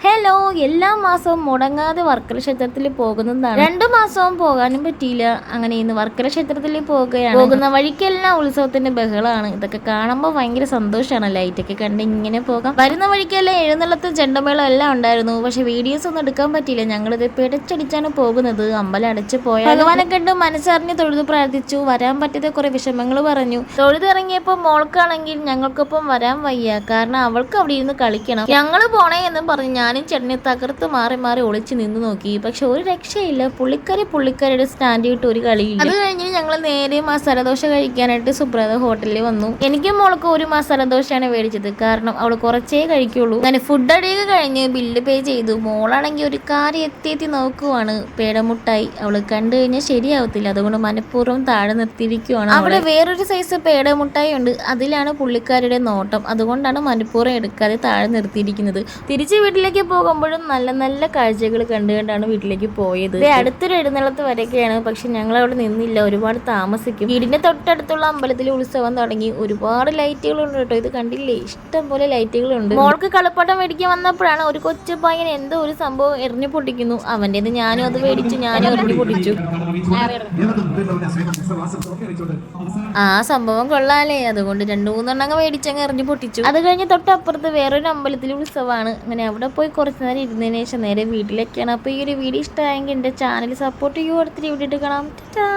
Hello, എല്ലാ മാസവും മുടങ്ങാതെ വർക്കല ക്ഷേത്രത്തിൽ പോകുന്നതാണ്. 2 മാസവും പോകാനും പറ്റിയില്ല. അങ്ങനെ ഇന്ന് വർക്കല ക്ഷേത്രത്തിൽ പോകുന്ന വഴിക്കെല്ലാം ഉത്സവത്തിന്റെ ബഹളമാണ്. ഇതൊക്കെ കാണുമ്പോൾ ഭയങ്കര സന്തോഷമാണ്. ലൈറ്റൊക്കെ കണ്ട് ഇങ്ങനെ പോകാം. വരുന്ന വഴിക്കെല്ലാം എഴുന്നള്ളത്തും ചെണ്ടമേളം എല്ലാം ഉണ്ടായിരുന്നു. പക്ഷെ വീഡിയോസ് ഒന്നും എടുക്കാൻ പറ്റിയില്ല. ഞങ്ങളിത് പിടച്ചടിച്ചാണ് പോകുന്നത്. അമ്പലം അടച്ചു പോയ ഭഗവാനെ കണ്ട് മനസ്സറിഞ്ഞ് തൊഴുതു പ്രാർത്ഥിച്ചു. വരാൻ പറ്റിയത് കുറെ വിഷമങ്ങൾ പറഞ്ഞു. തൊഴുതിറങ്ങിയപ്പോൾ മോൾക്കാണെങ്കിൽ ഞങ്ങൾക്കൊപ്പം വരാൻ വയ്യ. കാരണം അവൾക്ക് അവിടെ ഇരുന്ന് കളിക്കണം. ഞങ്ങൾ പോണേ എന്നും പറഞ്ഞു ഞാനും ചെണ്ണി തകർത്ത് മാറി മാറി ഒളിച്ച് നിന്ന് നോക്കി. പക്ഷെ ഒരു രക്ഷയില്ല. പുള്ളിക്കാരിയുടെ സ്റ്റാൻഡ് വിട്ട് ഒരു കളിയില്ല. അത് കഴിഞ്ഞ് ഞങ്ങൾ നേരെ മസാലദോശ കഴിക്കാനായിട്ട് സുബ്രത ഹോട്ടലിൽ വന്നു. എനിക്കും മോൾക്ക് ഒരു മസാലദോശയാണ് മേടിച്ചത്. കാരണം അവൾ കുറച്ചേ കഴിക്കുള്ളൂ. അങ്ങനെ ഫുഡ് അടിയൊക്കെ കഴിഞ്ഞ് ബില്ല് പേ ചെയ്തു. മോളാണെങ്കിൽ ഒരു കാര്യം എത്തി നോക്കുവാണ്. പേടമുട്ടായി അവള് കണ്ടു കഴിഞ്ഞാൽ ശരിയാവത്തില്ല. അതുകൊണ്ട് മനഃപൂർവ്വം താഴെ നിർത്തിയിരിക്കുവാണ്. അവിടെ വേറൊരു സൈസ് പേടമുട്ടായി ഉണ്ട്. അതിലാണ് പുള്ളിക്കാരുടെ നോട്ടം. അതുകൊണ്ടാണ് മനഃപൂർവ്വം എടുക്കാതെ താഴെ നിർത്തിയിരിക്കുന്നത്. തിരിച്ച് വീട്ടിലേക്ക് പോകുമ്പോഴും നല്ല നല്ല കാഴ്ചകൾ കണ്ടാണ് വീട്ടിലേക്ക് പോയത്. അടുത്തൊരു എഴുന്നള്ളത്ത് വരയ്ക്കുകയാണ്. പക്ഷെ ഞങ്ങൾ അവിടെ നിന്നില്ല. ഒരുപാട് താമസിക്കും. വീടിന്റെ തൊട്ടടുത്തുള്ള അമ്പലത്തിൽ ഉത്സവം തുടങ്ങി. ഒരുപാട് ലൈറ്റുകളുണ്ട് കേട്ടോ. ഇത് കണ്ടില്ലേ, ഇഷ്ടം പോലെ ലൈറ്റുകളുണ്ട്. മോൾക്ക് കളിപ്പാട്ടം മേടിക്കാൻ വന്നപ്പോഴാണ് ഒരു കൊച്ചു പയ്യൻ എന്തോ ഒരു സംഭവം എറിഞ്ഞു പൊട്ടിക്കുന്നു. അവൻ്റെത് ഞാനും അത് മേടിച്ചു. ഞാനും എറിഞ്ഞു പൊട്ടിച്ചു. ആ സംഭവം കൊള്ളാലേ. അതുകൊണ്ട് 2-3 എണ്ണം മേടിച്ചങ്ങ് എറിഞ്ഞു പൊട്ടിച്ചു. അത് കഴിഞ്ഞ് തൊട്ടപ്പുറത്ത് വേറൊരു അമ്പലത്തിൽ ഉത്സവമാണ്. അങ്ങനെ അവിടെ പോയി കുറച്ച് നേരം ഇരുന്നതിന് ശേഷം നേരെ വീട്ടിലേക്കാണ്. അപ്പോൾ ഈ ഒരു വീഡിയോ ഇഷ്ടമായെങ്കിൽ എൻ്റെ ചാനൽ സപ്പോർട്ട് ചെയ്യുക. അടുത്തൊരു വീഡിയോ കാണാം. ടാറ്റാ.